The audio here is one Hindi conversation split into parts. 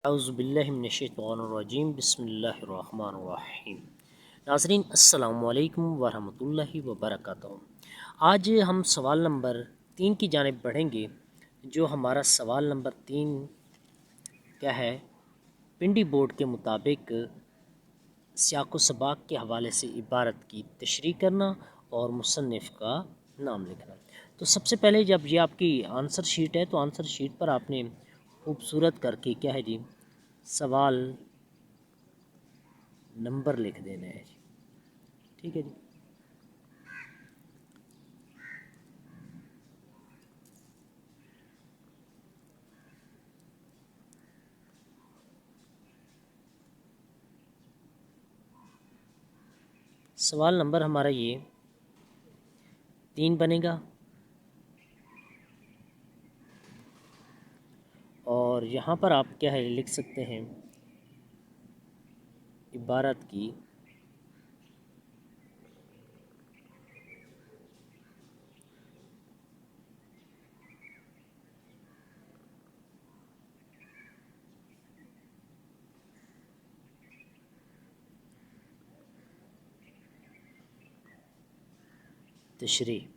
औज़ुबिल्लाहिमिनश्शैतानिर्रजीम बिस्मिल्लाहिर्रहमानिर्रहीम। नाज़रीन अस्सलामु अलैकुम वरहमतुल्लाहि वबरकातुहू। आज हम सवाल नंबर 3 की जानिब बढ़ेंगे। जो हमारा सवाल नंबर 3 क्या है, पिंडी बोर्ड के मुताबिक सियाक़ व सबाक़ के हवाले से इबारत की तशरीह करना और मुसन्निफ़ का नाम लिखना। तो सबसे पहले जब ये आपकी आंसर शीट है तो आंसर शीट पर आपने खूबसूरत करके क्या है जी, सवाल नंबर लिख देना है जी। ठीक है जी। सवाल नंबर हमारा ये 3 बनेगा और यहाँ पर आप क्या है लिख सकते हैं, इबारत की तशरीह।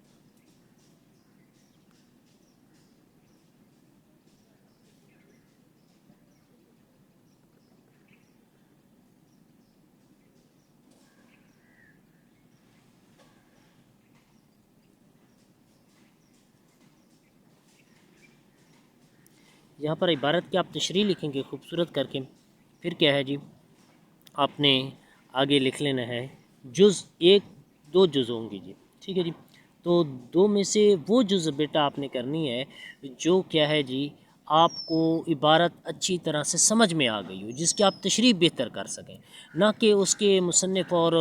यहाँ पर इबारत की आप तशरीह लिखेंगे खूबसूरत करके। फिर क्या है जी, आपने आगे लिख लेना है जुज़ एक, 2 जुज़ होंगे जी। ठीक है जी। तो 2 में से वो जुज़ बेटा आपने करनी है जो क्या है जी, आपको इबारत अच्छी तरह से समझ में आ गई हो, जिसकी आप तशरीह बेहतर कर सकें, ना कि उसके मुसन्निफ़ और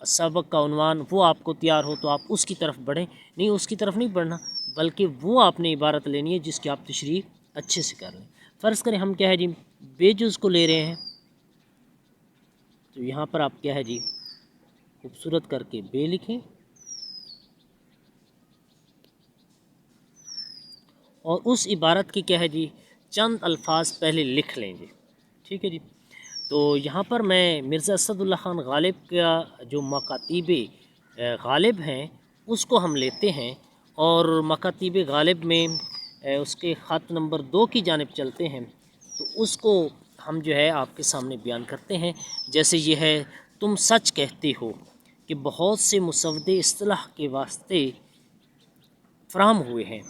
सबक का उन्वान वो आपको तैयार हो तो आप उसकी तरफ बढ़ें। नहीं, उसकी तरफ नहीं बढ़ना, बल्कि वो आपने इबारत लेनी है जिसकी आप तशरीह अच्छे से कर लें। फ़र्ज़ करें हम क्या है जी, बेजुज़ को ले रहे हैं, तो यहाँ पर आप क्या है जी, खूबसूरत करके बे लिखें और उस इबारत की क्या है जी, चंद अल्फाज पहले लिख लें जी। ठीक है जी। तो यहाँ पर मैं मिर्ज़ा असदुल्ला ख़ान ग़ालिब का जो मकातीब ग़ालिब हैं उसको हम लेते हैं और मकातीब ग़ालिब में उसके ख़त नंबर 2 की जानिब चलते हैं। तो उसको हम जो है आपके सामने बयान करते हैं। जैसे ये है, तुम सच कहते हो कि बहुत से मुसव्वदे इस्तिलाह के वास्ते फ़राहम हुए हैं,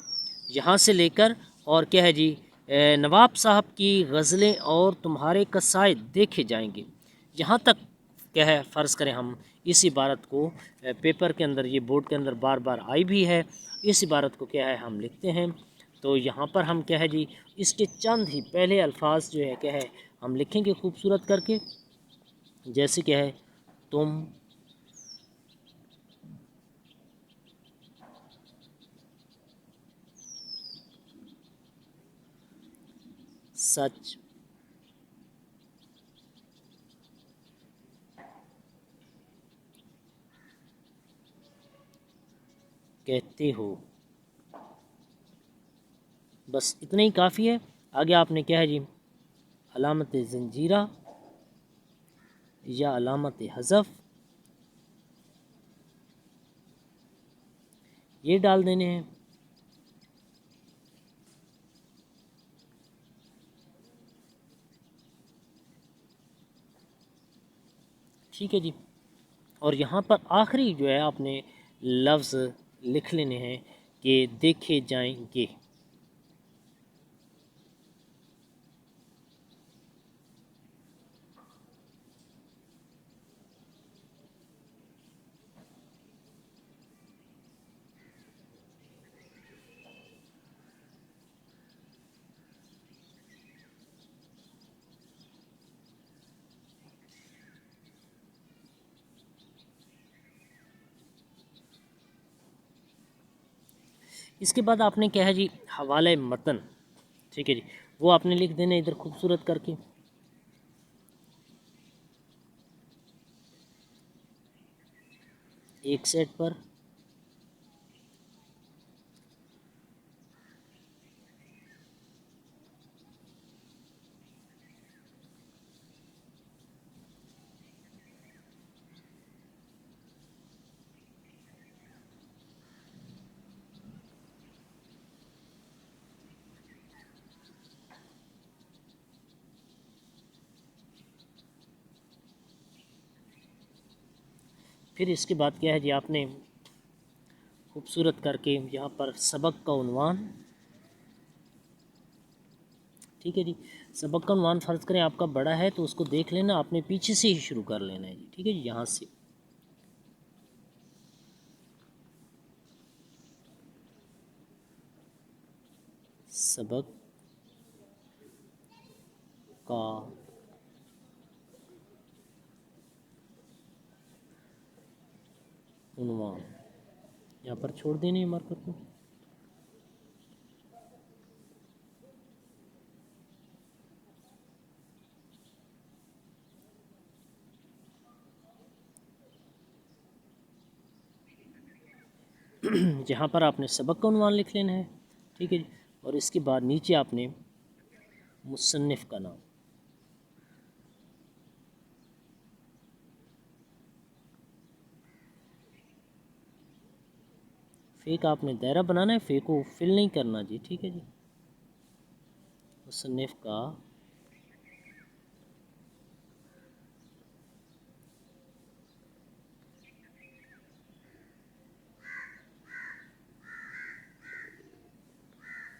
यहाँ से लेकर और क्या है जी, नवाब साहब की गज़लें और तुम्हारे कसायद देखे जाएंगे, यहाँ तक क्या है। फ़र्ज़ करें हम इस इबारत को पेपर के अंदर, ये बोर्ड के अंदर बार बार आई भी है, इस इबारत को क्या है हम लिखते हैं। तो यहाँ पर हम क्या है जी, इसके चंद ही पहले अल्फाज जो है क्या है हम लिखेंगे खूबसूरत करके। जैसे क्या है, तुम सच कहते हो, बस इतना ही काफ़ी है। आगे आपने क्या है जी, अलामत ज़ंजीरा या अलामत हज़फ ये डाल देने हैं। ठीक है जी। और यहाँ पर आखिरी जो है आपने लफ्ज़ लिख लेने हैं कि देखे जाएंगे। इसके बाद आपने क्या है जी, हवाले मतन, ठीक है जी, वो आपने लिख देना इधर खूबसूरत करके। एक सेट पर फिर इसके बाद क्या है जी, आपने खूबसूरत करके यहाँ पर सबक का उन्वान, ठीक है जी। सबक का उन्वान फ़र्ज़ करें आपका बड़ा है तो उसको देख लेना, आपने पीछे से ही शुरू कर लेना है जी, ठीक है जी। यहाँ से सबक का उन्वान यहाँ पर छोड़ देने मार्कर को। जहाँ पर आपने सबक का उन्वान लिख लेना है, ठीक है जी। और इसके बाद नीचे आपने मुसन्निफ़ का नाम, फ़े का आपने दायरा बनाना है, फ़े को फिल नहीं करना जी, ठीक है जी। मुसन्निफ़ का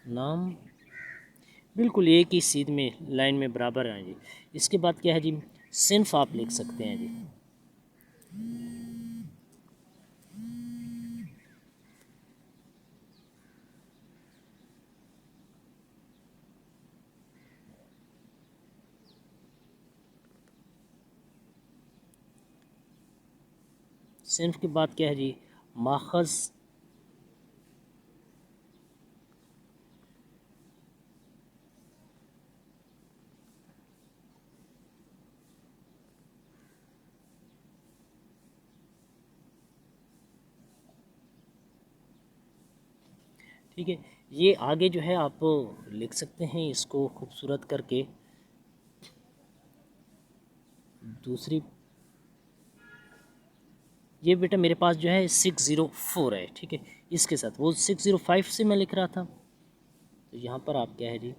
नाम बिल्कुल एक ही सीध में लाइन में बराबर हैं जी। इसके बाद क्या है जी, सिन्फ आप लिख सकते हैं जी। सिन्फ के बाद क्या है जी, माखज़, ठीक है। ये आगे जो है आप लिख सकते हैं इसको खूबसूरत करके। दूसरी, ये बेटा मेरे पास जो है 604 है, ठीक है। इसके साथ वो 605 से मैं लिख रहा था, तो यहाँ पर आप क्या है जी,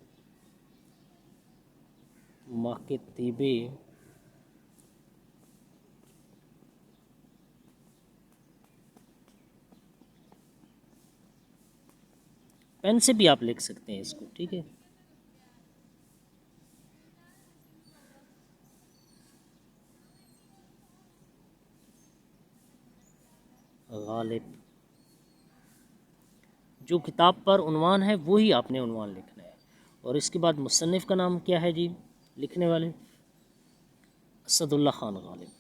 माकतीबे पेन से भी आप लिख सकते हैं इसको, ठीक है। गालिब, जो किताब पर उन्वान है वही आपने उन्वान लिखना है। और इसके बाद मुसन्निफ़ का नाम क्या है जी, लिखने वाले असदुल्ला ख़ान गालिब।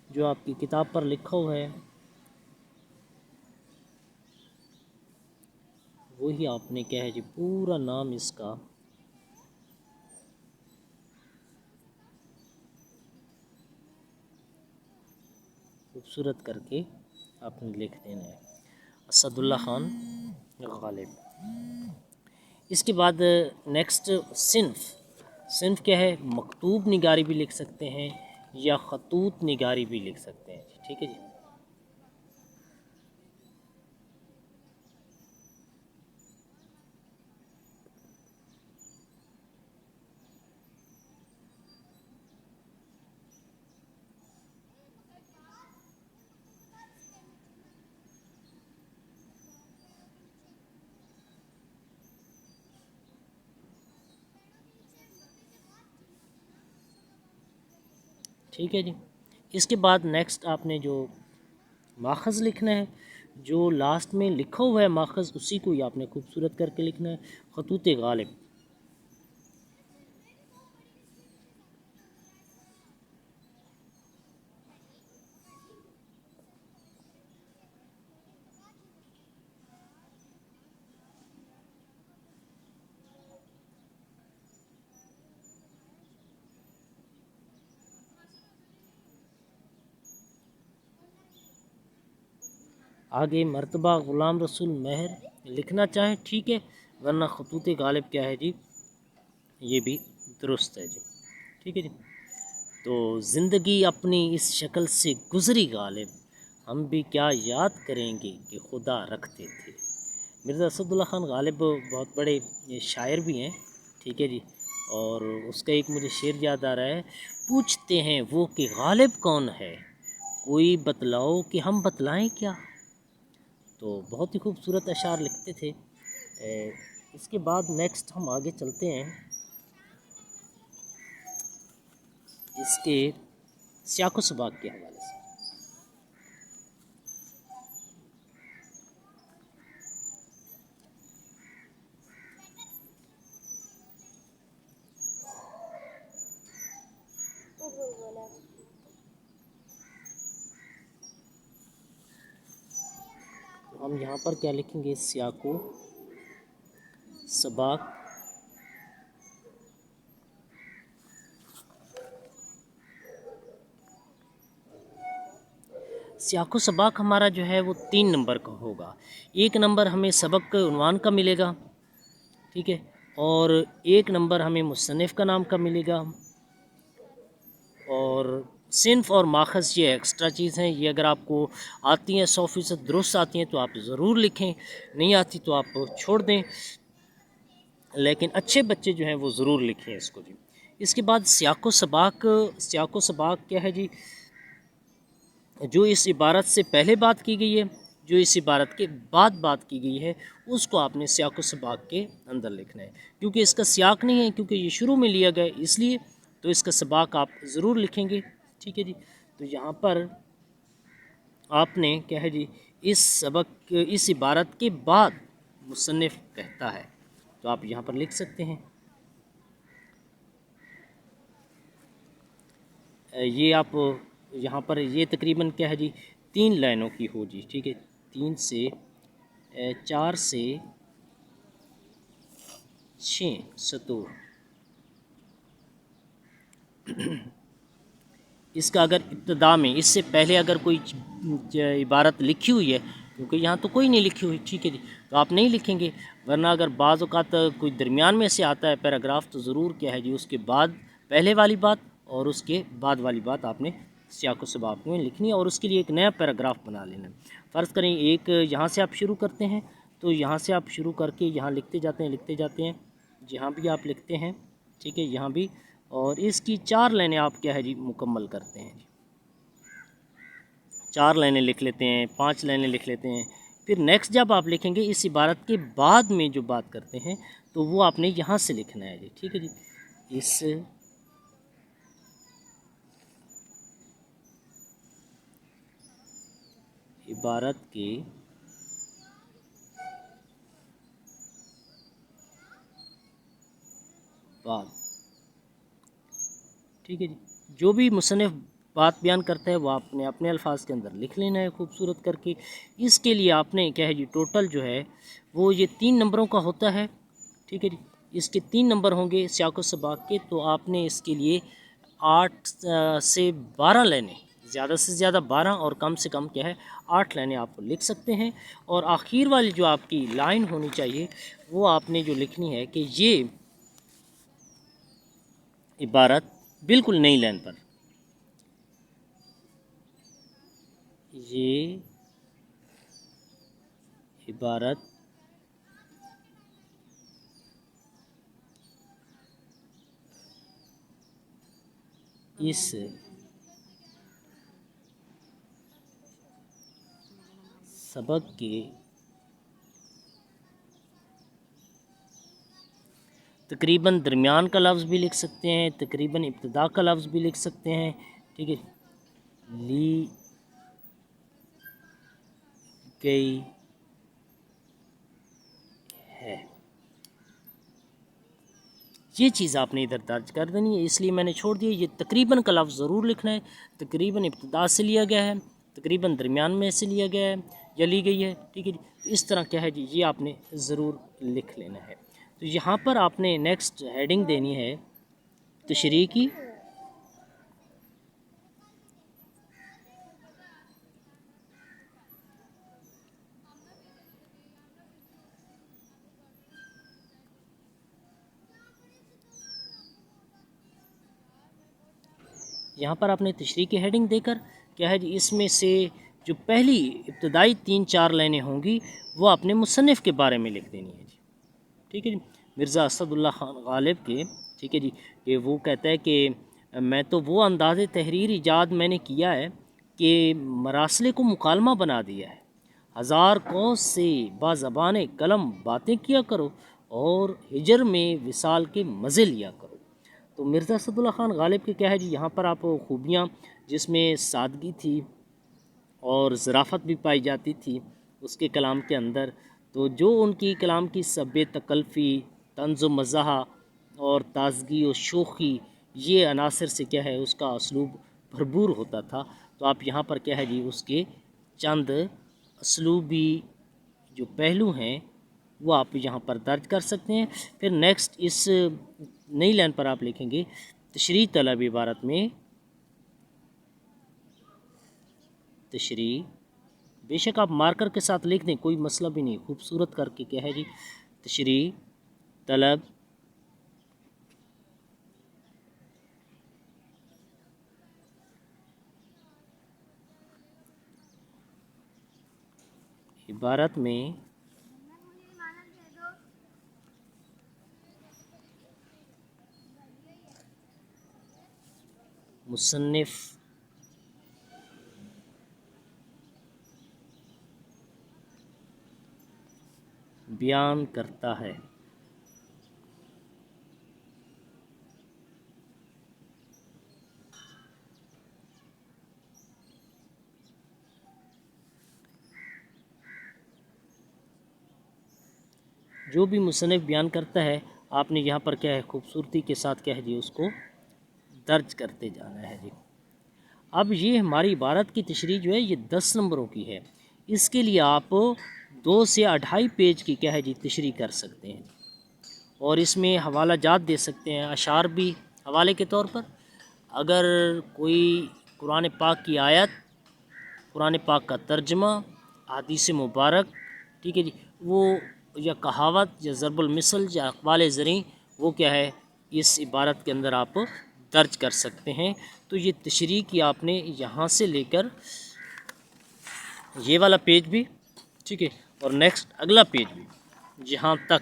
जो आपकी किताब पर लिखा हुआ है वही आपने क्या है जी, पूरा नाम इसका खूबसूरत करके आपने लिख देना है, असदुल्ला ख़ान गालिब। इसके बाद नेक्स्ट सिन्फ, सिन्फ क्या है, मकतूब निगारी भी लिख सकते हैं या ख़तूत निगारी भी लिख सकते हैं, ठीक है जी। ठीक है जी। इसके बाद नेक्स्ट आपने जो माखज़ लिखना है, जो लास्ट में लिखा हुआ है माखज़ उसी को ही आपने खूबसूरत करके लिखना है, ख़तूत गालिब। आगे मर्तबा ग़ुलाम रसूल महर लिखना चाहें ठीक है, वरना ख़तूत गालिब क्या है जी, ये भी दुरुस्त है जी, ठीक है जी। तो ज़िंदगी अपनी इस शक्ल से गुज़री गालिब, हम भी क्या याद करेंगे कि खुदा रखते थे। मिर्ज़ा असदुल्ला ख़ान ग़ालिब बहुत बड़े ये शायर भी हैं, ठीक है जी। और उसका एक मुझे शेर याद आ रहा है, पूछते हैं वो कि ग़ालिब कौन है, कोई बतलाओ कि हम बतलाएं क्या। तो बहुत ही खूबसूरत अशार लिखते थे। इसके बाद नेक्स्ट हम आगे चलते हैं इसके सियाक़ो सबाक़ के हवाले से। तो हम यहाँ पर क्या लिखेंगे, सियाक़ो सबाक़ सियाक़ो सबाक़ हमारा जो है वो 3 नंबर का होगा। 1 नंबर हमें सबक उन्वान का मिलेगा, ठीक है, और 1 नंबर हमें मुसन्निफ़ का नाम का मिलेगा। और सिन्फ़ और माखज़ ये एक्स्ट्रा चीज़ हैं, ये अगर आपको आती हैं 100% दुरुस्त आती हैं तो आप ज़रूर लिखें, नहीं आती तो आप छोड़ दें, लेकिन अच्छे बच्चे जो हैं वो ज़रूर लिखें इसको जी। इसके बाद सियाक़ो सबाक़ क्या है जी, जो इस इबारत से पहले बात की गई है, जो इस इबारत के बाद बात की गई है, उसको आपने सियाक़ो सबाक़ के अंदर लिखना है। क्योंकि इसका सियाक़ नहीं है, क्योंकि ये शुरू में लिया गया इसलिए, तो इसका सबाक़ आप ज़रूर लिखेंगे, ठीक है जी। तो यहाँ पर आपने क्या है जी, इस इबारत के बाद मुसन्निफ़ कहता है, तो आप यहाँ पर लिख सकते हैं। ये आप यहाँ पर ये तकरीबन क्या है जी, 3 लाइनों की हो जी, ठीक है, 3 से 4 से 6 सतूर। इसका अगर इब्तदा में इससे पहले अगर कोई इबारत लिखी हुई है, क्योंकि यहाँ तो कोई नहीं लिखी हुई, ठीक है जी, तो आप नहीं लिखेंगे। वरना अगर बाज़ औक़ात कोई दरमियान में से आता है पैराग्राफ, तो ज़रूर क्या है जी, उसके बाद पहले वाली बात और उसके बाद वाली बात आपने सियाक़ो सबाक़ में लिखनी है, और उसके लिए एक नया पैराग्राफ बना लेना है। फ़र्ज़ करें एक यहाँ से आप शुरू करते हैं, तो यहाँ से आप शुरू करके यहाँ लिखते जाते हैं, जहाँ भी आप लिखते हैं, ठीक है, यहाँ भी, और इसकी 4 लाइनें आप क्या है जी मुकम्मल करते हैं जी। 4 लाइनें लिख लेते हैं, 5 लाइनें लिख लेते हैं। फिर नेक्स्ट जब आप लिखेंगे इस इबारत के बाद में जो बात करते हैं, तो वो आपने यहाँ से लिखना है जी, ठीक है जी। इस इबारत के बाद, ठीक है जी, जो भी मुसन्निफ़ बात बयान करता है वो आपने अपने अल्फाज के अंदर लिख लेना है खूबसूरत करके। इसके लिए आपने क्या है जी, टोटल जो है वो ये 3 नंबरों का होता है, ठीक है जी। इसके 3 नंबर होंगे सियाक़ो सबाक़ के, तो आपने इसके लिए 8 से 12 लाइनें, ज़्यादा से ज़्यादा 12 और कम से कम क्या है 8 लाइनें आप लिख सकते हैं। और आखिर वाली जो आपकी लाइन होनी चाहिए, वो आपने जो लिखनी है कि ये इबारत बिल्कुल नई लाइन पर, ये इबारत इस सबक के तकरीबन दरमियान का लफ्ज़ भी लिख सकते हैं, तकरीबन इब्तिदा का लफ्ज़ भी लिख सकते हैं, ठीक है, ली गई है। ये चीज़ आपने इधर दर्ज कर देनी है, इसलिए मैंने छोड़ दिया। ये तकरीबन का लफ्ज़ ज़रूर लिखना है, तकरीबन इब्तिदा से लिया गया है, तकरीबन दरमियान में से लिया गया है या ली गई है, ठीक है जी। तो इस तरह क्या है जी, ये आपने ज़रूर लिख लेना है। तो यहाँ पर आपने नेक्स्ट हेडिंग देनी है तशरीह की। यहाँ पर आपने तशरीह की हेडिंग देकर क्या है जी, इसमें से जो पहली इब्तदाई 3-4 लाइनें होंगी वो अपने मुसन्निफ़ के बारे में लिख देनी है जी। ठीक है जी, मिर्ज़ा असदुल्ला ख़ान ग़ालिब के, ठीक है जी, कि वो कहता है कि मैं तो वो अंदाज़ तहरीर ईजाद मैंने किया है कि मरासले को मुकालमा बना दिया है। हज़ार कौस से बाज़बान कलम बातें किया करो और हिजर में विसाल के मज़े लिया करो। तो मिर्ज़ा असदुल्ला ख़ान ग़ालिब के क्या है जी, यहाँ पर आप खूबियाँ जिसमें सादगी थी और ज़राफ़त भी पाई जाती थी उसके कलाम के अंदर। तो जो उनकी कलाम की सब्ब तकल्फ़ी, तंज़ व मज़ाह और ताज़गी और शोख़ी, ये अनासर से क्या है उसका असलूब भरपूर होता था। तो आप यहाँ पर क्या है जी उसके चंद असलूबी जो पहलू हैं वो आप यहाँ पर दर्ज कर सकते हैं। फिर नेक्स्ट इस नई लाइन पर आप लिखेंगे तशरीह तलब इबारत में, तशरीह बेशक आप मार्कर के साथ लिख दें, कोई मसला भी नहीं, खूबसूरत करके क्या है जी, तशरीह तलब इबारत में मुसन्निफ़ बयान करता है। जो भी मुसन्निफ़ बयान करता है आपने यहाँ पर क्या है खूबसूरती के साथ क्या है जी उसको दर्ज करते जाना है जी। अब ये हमारी इबारत की तशरीह जो है ये 10 नंबरों की है। इसके लिए आप 2 से 2.5 पेज की क्या है जी तशरीह कर सकते हैं और इसमें हवाला जात दे सकते हैं, अशार भी हवाले के तौर पर। अगर कोई कुरान पाक की आयत, कुरान पाक का तर्जमा, हदीस मुबारक, ठीक है जी, वो या कहावत या ज़रबुल मिसल या अक़वाल ज़री, वो क्या है इस इबारत के अंदर आप दर्ज कर सकते हैं। तो ये तशरीह की आपने यहाँ से लेकर ये वाला पेज भी, ठीक है, और नेक्स्ट अगला पेज भी, जहाँ तक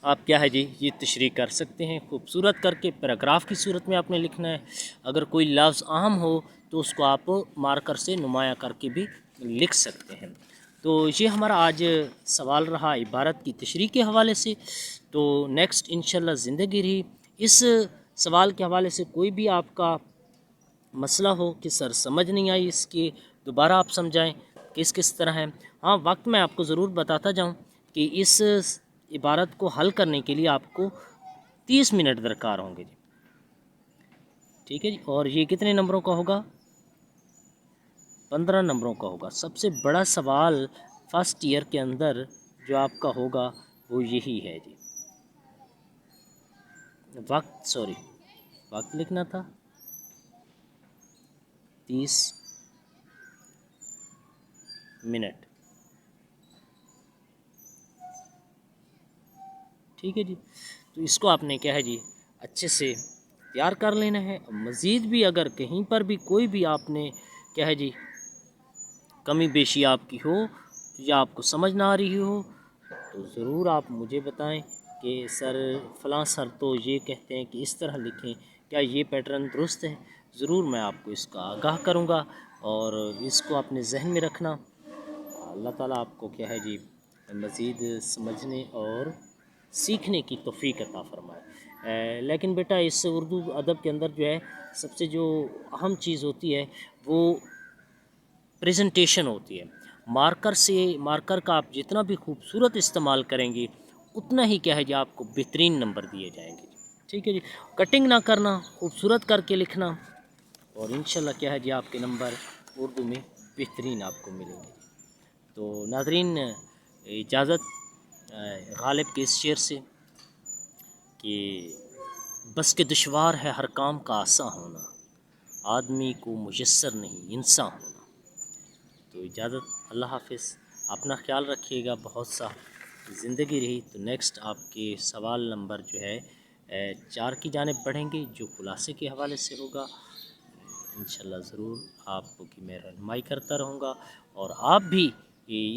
आप क्या है जी ये तशरीह कर सकते हैं। खूबसूरत करके पैराग्राफ की सूरत में आपने लिखना है। अगर कोई लफ्ज़ अहम हो तो उसको आप मार्कर से नुमाया करके भी लिख सकते हैं। तो ये हमारा आज सवाल रहा इबारत की तशरीह के हवाले से। तो नेक्स्ट इंशाल्लाह ज़िंदगी रही। इस सवाल के हवाले से कोई भी आपका मसला हो कि सर समझ नहीं आई इसके, दोबारा आप समझाएं किस किस तरह है। हाँ, वक्त मैं आपको ज़रूर बताता जाऊं कि इस इबारत को हल करने के लिए आपको 30 मिनट दरकार होंगे जी। ठीक है जी, और ये कितने नंबरों का होगा? 15 नंबरों का होगा। सबसे बड़ा सवाल फर्स्ट ईयर के अंदर जो आपका होगा वो यही है जी। वक्त लिखना था 30 मिनट। ठीक है जी, तो इसको आपने क्या है जी अच्छे से तैयार कर लेना है। मज़ीद भी अगर कहीं पर भी कोई भी आपने क्या है जी कमी बेशी आपकी हो या आपको समझ ना आ रही हो तो ज़रूर आप मुझे बताएं कि सर फ़लाँ सर तो ये कहते हैं कि इस तरह लिखें, क्या ये पैटर्न दुरुस्त है? ज़रूर मैं आपको इसका आगाह करूँगा और इसको अपने जहन में रखना। अल्लाह ताला आपको क्या है जी मज़ीद समझने और सीखने की तौफ़ीक अता फ़रमाए। लेकिन बेटा इस उर्दू अदब के अंदर जो है सबसे जो अहम चीज़ होती है वो प्रेजेंटेशन होती है। मार्कर का आप जितना भी खूबसूरत इस्तेमाल करेंगे उतना ही क्या है जी आपको बेहतरीन नंबर दिए जाएंगे। ठीक है जी, कटिंग ना करना, खूबसूरत करके लिखना और इंशाल्लाह क्या है जी आपके नंबर उर्दू में बेहतरीन आपको मिलेंगे। तो नाज़रीन इजाज़त गालिब के इस शेर से कि बस के दुश्वार है हर काम का आसा होना, आदमी को मुयस्सर नहीं इंसान होना। तो इजाज़त, अल्लाह हाफिज़, अपना ख्याल रखिएगा। बहुत सा ज़िंदगी रही। तो नेक्स्ट आपके सवाल नंबर जो है 4 की जानिब बढ़ेंगे जो खुलासे के हवाले से होगा। इंशाल्लाह ज़रूर आपकी मैं रहनुमाई करता रहूँगा। और आप भी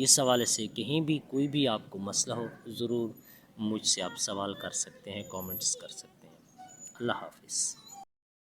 इस हवाले से कहीं भी कोई भी आपको मसला हो ज़रूर मुझसे आप सवाल कर सकते हैं, कमेंट्स कर सकते हैं। अल्लाह हाफ़िज़।